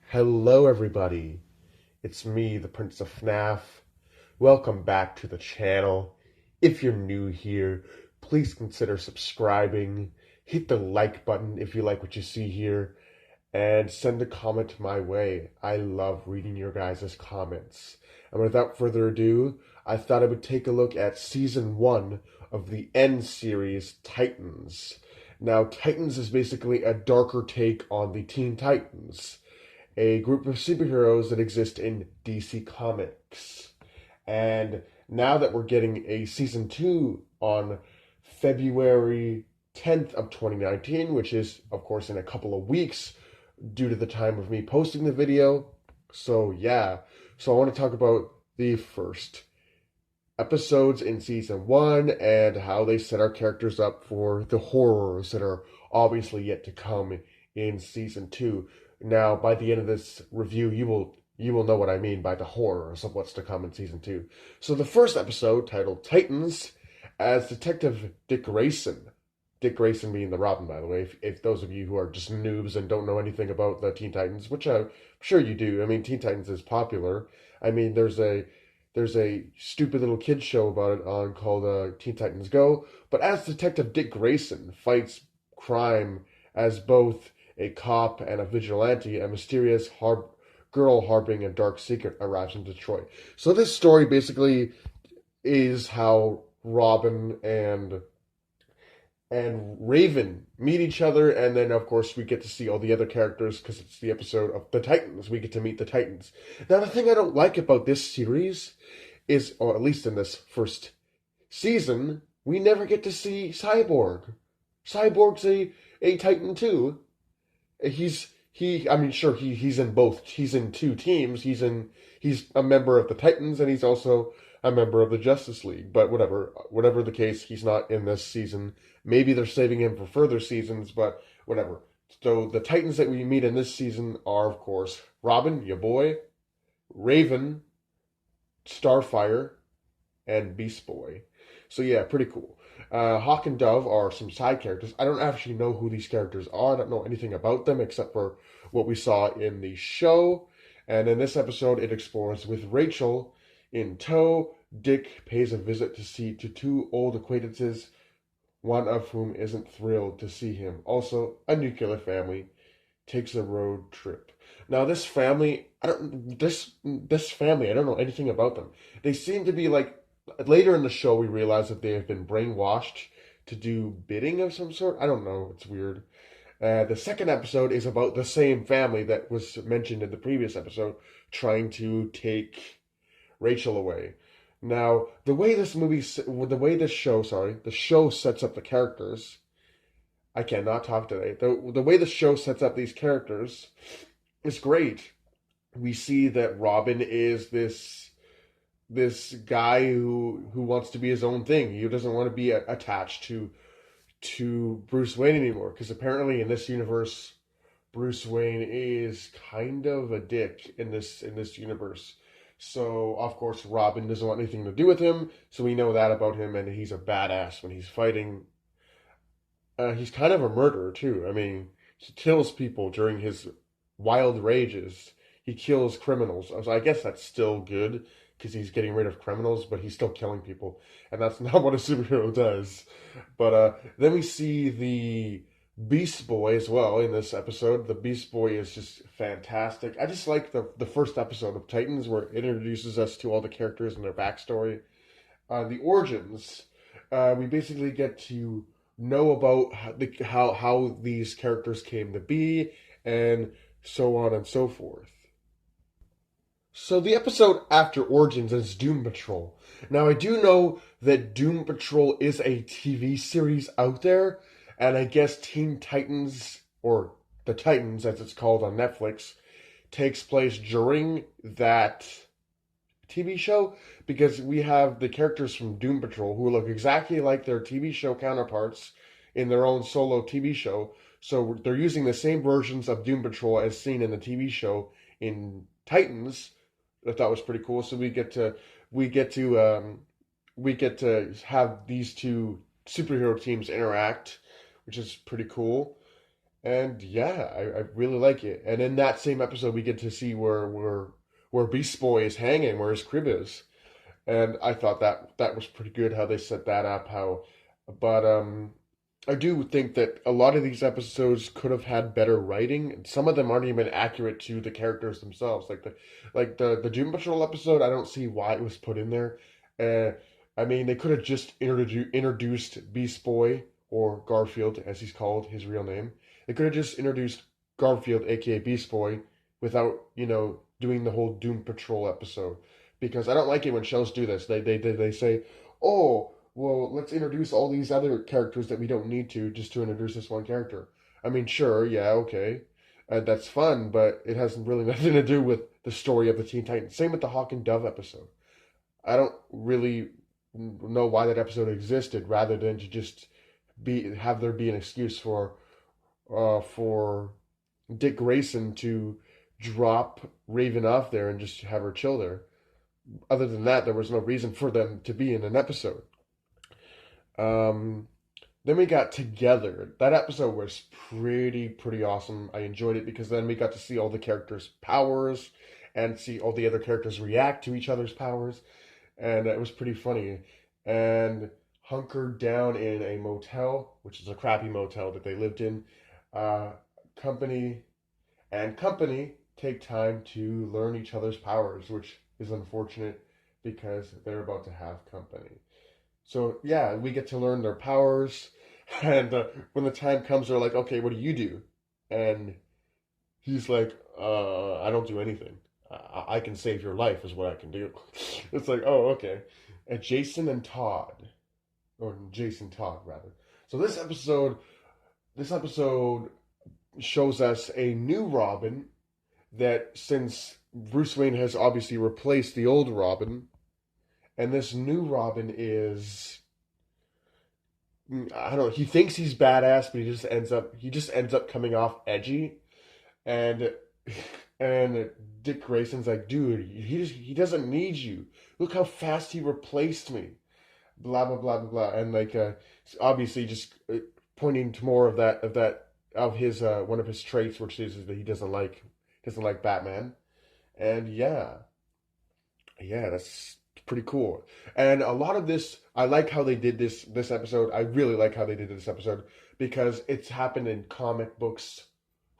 Hello, everybody. It's me, the Prince of FNAF. Welcome back to the channel. If you're new here, please consider subscribing. Hit the like button if you like what you see here, and send a comment my way. I love reading your guys' comments. And without further ado, I thought I would take a look at Season 1 of the End series, Titans. Now, Titans is basically a darker take on the Teen Titans, a group of superheroes that exist in DC Comics. And now that we're getting a Season 2 on February 10th of 2019, which is, of course, in a couple of weeks due to the time of me posting the video. So, yeah. So I want to talk about the first episodes in Season 1 and how they set our characters up for the horrors that are obviously yet to come in Season 2. Now, by the end of this review, you will know what I mean by the horrors of what's to come in Season 2. So the first episode, titled Titans, as Detective Dick Grayson being the Robin, by the way, if those of you who are just noobs and don't know anything about the Teen Titans, which I'm sure you do. I mean, Teen Titans is popular. I mean, there's a stupid little kid show about it on called Teen Titans Go. But as Detective Dick Grayson fights crime as both a cop and a vigilante, a mysterious girl harboring a dark secret arrives in Detroit. So this story basically is how Robin and Raven meet each other, and then of course we get to see all the other characters because it's the episode of the Titans. We get to meet the Titans. Now, the thing I don't like about this series is, or at least in this first season, we never get to see Cyborg. Cyborg's a Titan too. He's in both. He's in two teams. He's a member of the Titans, and he's also a member of the Justice League. But whatever the case, he's not in this season. Maybe they're saving him for further seasons, but whatever. So the Titans that we meet in this season are, of course, Robin, your boy, Raven, Starfire, and Beast Boy. So yeah, pretty cool. Hawk and Dove are some side characters. I don't actually know who these characters are. I don't know anything about them except for what we saw in the show. And in this episode, it explores with Rachel in tow. Dick pays a visit to two old acquaintances, one of whom isn't thrilled to see him. Also, a nuclear family takes a road trip. Now, this family, I don't know anything about them. They seem to be like, later in the show, we realize that they have been brainwashed to do bidding of some sort. I don't know. It's weird. The second episode is about the same family that was mentioned in the previous episode, trying to take Rachel away. Now, the show sets up the characters. I cannot talk today. The way the show sets up these characters is great. We see that Robin is this guy who wants to be his own thing. He doesn't want to be attached to Bruce Wayne anymore, because apparently in this universe, Bruce Wayne is kind of a dick in this universe. So, of course, Robin doesn't want anything to do with him, so we know that about him, and he's a badass when he's fighting. He's kind of a murderer, too. I mean, he kills people during his wild rages. He kills criminals. So I guess that's still good, because he's getting rid of criminals, but he's still killing people. And that's not what a superhero does. But then we see the Beast Boy as well in this episode. The Beast Boy is just fantastic. I just like the first episode of Titans, where it introduces us to all the characters and their backstory. The origins, we basically get to know about how these characters came to be, and so on and so forth. So the episode after Origins is Doom Patrol. Now, I do know that Doom Patrol is a TV series out there, and I guess Teen Titans, or The Titans as it's called on Netflix, takes place during that TV show, because we have the characters from Doom Patrol who look exactly like their TV show counterparts in their own solo TV show. So they're using the same versions of Doom Patrol as seen in the TV show in Titans. I thought was pretty cool. So we get to we get to have these two superhero teams interact, which is pretty cool. And yeah, I really like it. And in that same episode, we get to see where Beast Boy is hanging, where his crib is. And I thought that was pretty good how they set that up. But I do think that a lot of these episodes could have had better writing. Some of them aren't even accurate to the characters themselves. Like the Doom Patrol episode, I don't see why it was put in there. Uh, I mean, they could have just introduced Beast Boy, or Garfield, as he's called, his real name. They could have just introduced Garfield, aka Beast Boy, without doing the whole Doom Patrol episode. Because I don't like it when shows do this. They say, "Oh, well, let's introduce all these other characters that we don't need to just to introduce this one character." I mean, sure, yeah, okay, that's fun, but it has really nothing to do with the story of the Teen Titans. Same with the Hawk and Dove episode. I don't really know why that episode existed, rather than to just have there be an excuse for Dick Grayson to drop Raven off there and just have her chill there. Other than that, there was no reason for them to be in an episode. Um, then we got Together. That episode was pretty awesome. I enjoyed it because then we got to see all the characters' powers and see all the other characters react to each other's powers, and it was pretty funny. And hunkered down in a motel, which is a crappy motel that they lived in. Uh, company company take time to learn each other's powers, which is unfortunate because they're about to have company. So yeah, we get to learn their powers, and when the time comes, they're like, "Okay, what do you do?" And he's like, I don't do anything. I can save your life, is what I can do." It's like, oh, okay. And Jason and Todd, or Jason Todd rather. So this episode shows us a new Robin that, since Bruce Wayne has obviously replaced the old Robin, and this new Robin is, I don't know, he thinks he's badass, but he just ends up coming off edgy, and and Dick Grayson's like, "Dude, he doesn't need you. Look how fast he replaced me." Blah blah blah blah blah, and like obviously just pointing to more of his one of his traits, which is that he doesn't like Batman. And yeah, that's pretty cool. And a lot of this, I like how they did this episode. I really like how they did this episode because it's happened in comic books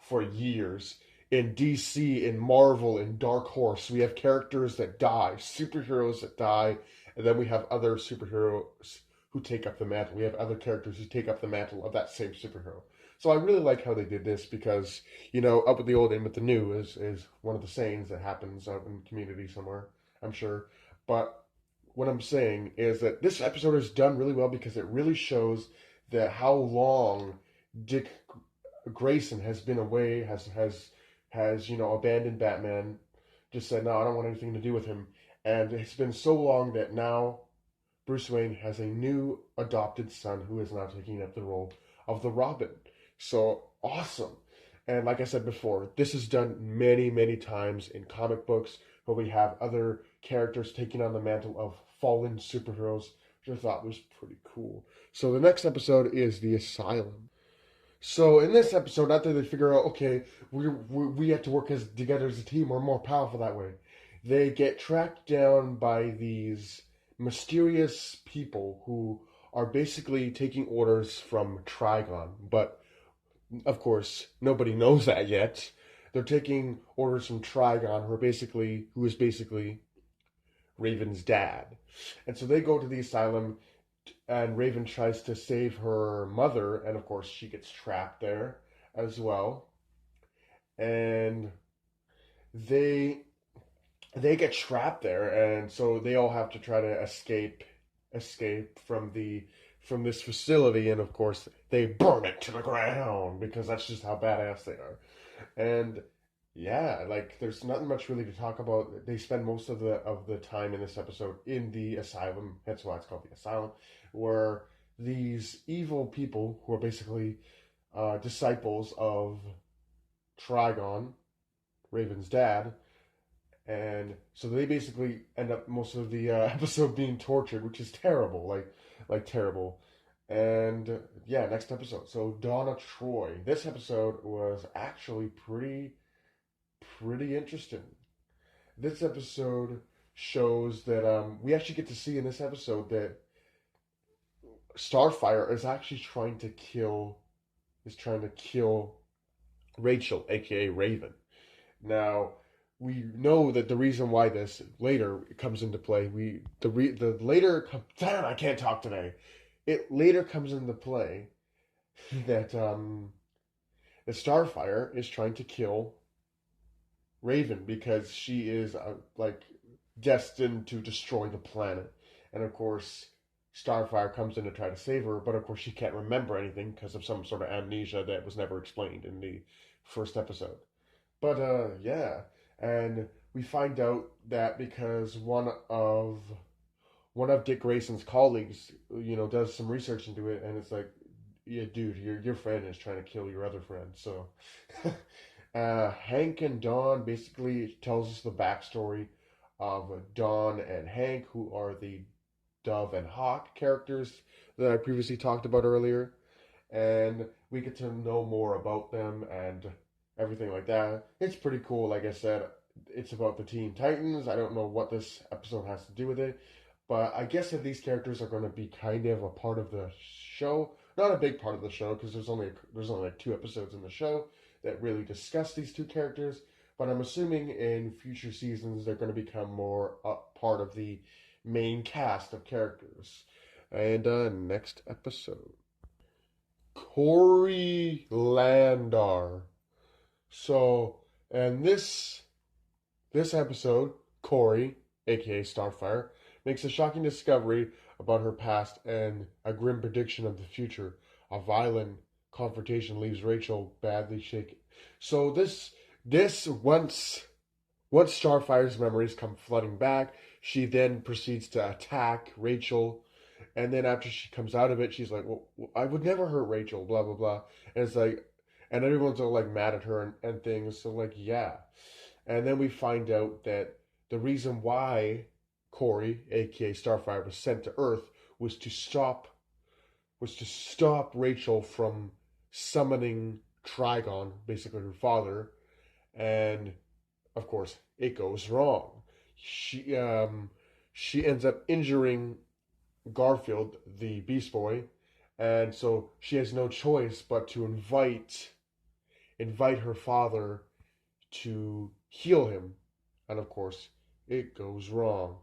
for years. In DC, in Marvel, in Dark Horse, we have characters that die, superheroes that die, and then we have other superheroes who take up the mantle. We have other characters who take up the mantle of that same superhero. So I really like how they did this because, up with the old, in with the new is one of the sayings that happens out in community somewhere, I'm sure. But what I'm saying is that this episode is done really well because it really shows that how long Dick Grayson has been away, has abandoned Batman, just said, "No, I don't want anything to do with him." And it's been so long that now Bruce Wayne has a new adopted son who is now taking up the role of the Robin. So awesome. And like I said before, this is done many, many times in comic books where we have other characters taking on the mantle of fallen superheroes, which I thought was pretty cool. So the next episode is The Asylum. So in this episode, after they figure out, okay, we have to work together as a team, we're more powerful that way, they get tracked down by these mysterious people who are basically taking orders from Trigon. But of course, nobody knows that yet. They're taking orders from Trigon, who is basically Raven's dad. And so they go to the asylum, and Raven tries to save her mother, and of course she gets trapped there as well. And they get trapped there, and so they all have to try to escape from this facility, and of course they burn it to the ground because that's just how badass they are. And yeah, like there's nothing much really to talk about. They spend most of the time in this episode in the asylum. That's why it's called the asylum, where these evil people who are basically disciples of Trigon, Raven's dad, and so they basically end up most of the episode being tortured, which is terrible, like terrible. And yeah, next episode. So Donna Troy. This episode was actually pretty interesting. This episode shows that we actually get to see in this episode that Starfire is trying to kill Rachel, aka Raven. Now, we know that the reason why this later comes into play, damn, I can't talk today. It later comes into play that that Starfire is trying to kill Raven because she is like destined to destroy the planet, and of course. Starfire comes in to try to save her, but of course she can't remember anything because of some sort of amnesia that was never explained in the first episode. But yeah, and we find out that because one of Dick Grayson's colleagues, does some research into it, and it's like, yeah, dude, your friend is trying to kill your other friend. So, Hank and Dawn basically tells us the backstory of Dawn and Hank, who are the Dove and Hawk characters that I previously talked about earlier, and we get to know more about them and everything like that. It's pretty cool. Like I said, it's about the Teen Titans. I don't know what this episode has to do with it, but I guess that these characters are going to be kind of a part of the show. Not a big part of the show because there's only like 2 episodes in the show that really discuss these two characters. But I'm assuming in future seasons they're going to become more a part of the main cast of characters. And next episode, Corey Landar. So, and this episode, Corey, aka Starfire, makes a shocking discovery about her past and a grim prediction of the future. A violent confrontation leaves Rachel badly shaken. So this once Starfire's memories come flooding back, she then proceeds to attack Rachel. And then after she comes out of it, she's like, well, I would never hurt Rachel, blah, blah, blah. And it's like, and everyone's all like mad at her and things. So, like, yeah. And then we find out that the reason why Corey, aka Starfire, was sent to Earth was to stop Rachel from summoning Trigon, basically her father. And of course, it goes wrong. She ends up injuring Garfield, the Beast Boy, and so she has no choice but to invite her father to heal him, and of course, it goes wrong.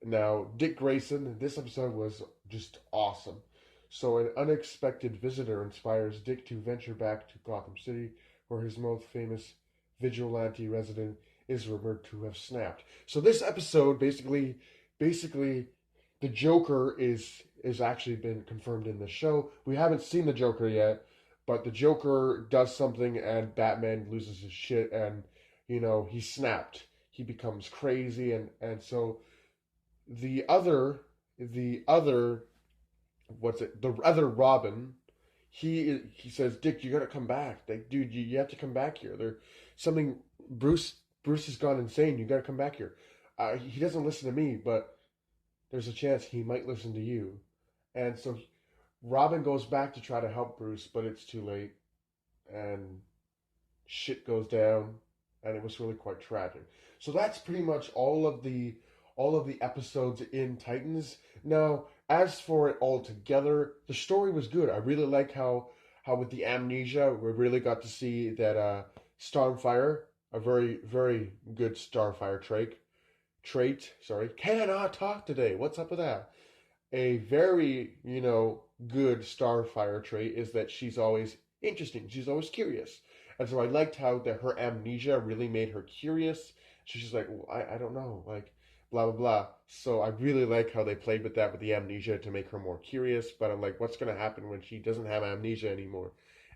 Now, Dick Grayson, this episode was just awesome. So, an unexpected visitor inspires Dick to venture back to Gotham City, where his most famous vigilante resident is rumored to have snapped. So, this episode basically, the Joker is actually been confirmed in the show. We haven't seen the Joker yet, but the Joker does something, and Batman loses his shit, and he snapped. He becomes crazy, and so the other the other Robin, he says, Dick, you gotta come back. Like, dude, you have to come back here. There something Bruce has gone insane. You gotta come back here. He doesn't listen to me, but there's a chance he might listen to you. And so Robin goes back to try to help Bruce, but it's too late, and shit goes down, and it was really quite tragic. So that's pretty much all of the episodes in Titans. Now, as for it all together, the story was good. I really like how with the amnesia, we really got to see that Starfire, a very, very good Starfire trait, sorry, cannot talk today. What's up with that? A very, good Starfire trait is that she's always interesting. She's always curious. And so I liked how that her amnesia really made her curious. She's like, well, I don't know, like, blah, blah, blah. So I really like how they played with that with the amnesia to make her more curious. But I'm like, what's going to happen when she doesn't have amnesia anymore?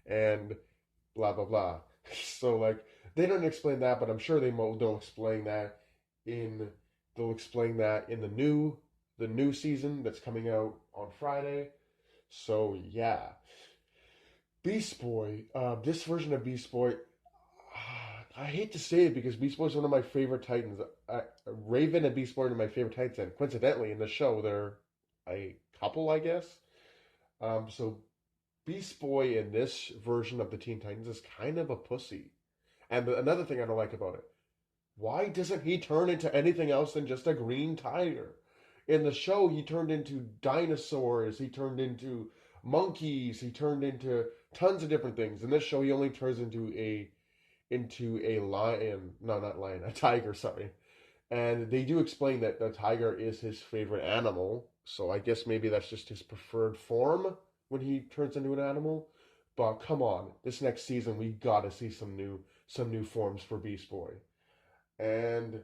And blah, blah, blah. So, like, they don't explain that, but I'm sure they'll explain that in the new season that's coming out on Friday. So yeah, Beast Boy. This version of Beast Boy, I hate to say it because Beast Boy is one of my favorite Titans. Raven and Beast Boy are my favorite Titans, and coincidentally, in the show, they're a couple, I guess. So Beast Boy in this version of the Teen Titans is kind of a pussy. And another thing I don't like about it, why doesn't he turn into anything else than just a green tiger? In the show, he turned into dinosaurs, he turned into monkeys, he turned into tons of different things. In this show, he only turns into a lion. No, not lion, a tiger, sorry. And they do explain that the tiger is his favorite animal. So I guess maybe that's just his preferred form when he turns into an animal. But come on, this next season we gotta see some new forms for Beast Boy. And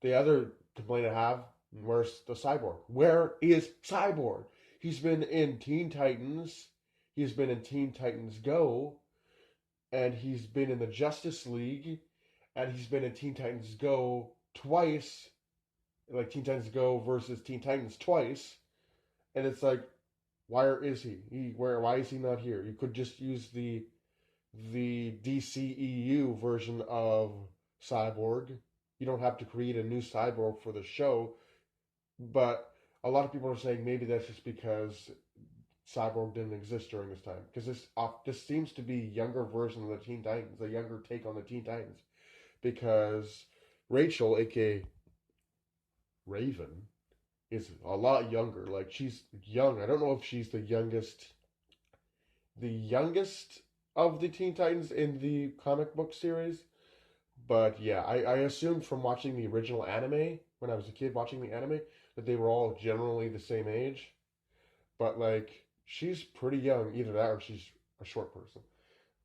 the other complaint I have, where's the Cyborg? Where is Cyborg? He's been in Teen Titans. He's been in Teen Titans Go, and he's been in the Justice League, and he's been in Teen Titans Go twice, like Teen Titans Go versus Teen Titans twice, and it's like, where is he? Why is he not here? You could just use the DCEU version of Cyborg. You don't have to create a new Cyborg for the show, but a lot of people are saying maybe that's just because Cyborg didn't exist during this time, because this seems to be younger version of the Teen Titans, a younger take on the Teen Titans, because Rachel, aka Raven, is a lot younger. Like, she's young. I don't know if she's the youngest of the Teen Titans in the comic book series, but yeah, I assumed from watching the original anime when I was a kid watching the anime that they were all generally the same age. But like, she's pretty young, either that or she's a short person.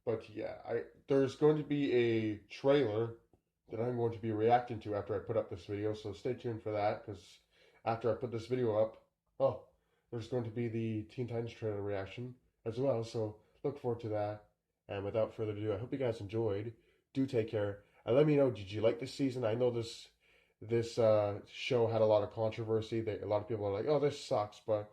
But yeah, I there's going to be a trailer that I'm going to be reacting to after I put up this video, so stay tuned for that, because after I put this video up, oh, there's going to be the Teen Titans trailer reaction as well, so look forward to that. And without further ado, I hope you guys enjoyed. Do take care. And let me know, did you like this season? I know this show had a lot of controversy. A lot of people are like, oh, this sucks, but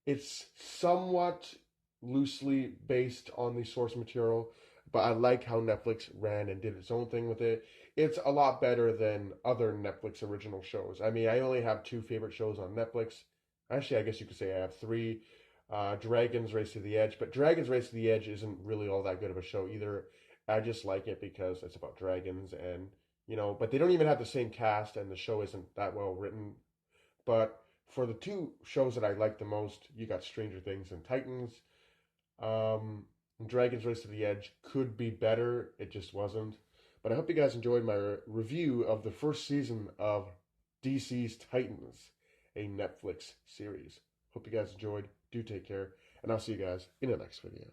it's somewhat loosely based on the source material, but I like how Netflix ran and did its own thing with it. It's a lot better than other Netflix original shows. I mean, I only have two favorite shows on Netflix. Actually, I guess you could say I have three. Dragon's Race to the Edge, but Dragon's Race to the Edge isn't really all that good of a show either. I just like it because it's about dragons, and but they don't even have the same cast, and the show isn't that well written. But for the two shows that I like the most, you got Stranger Things and Titans. Dragon's Race to the Edge could be better. It just wasn't. But I hope you guys enjoyed my review of the first season of DC's Titans, a Netflix series. Hope you guys enjoyed. Do take care, and I'll see you guys in the next video.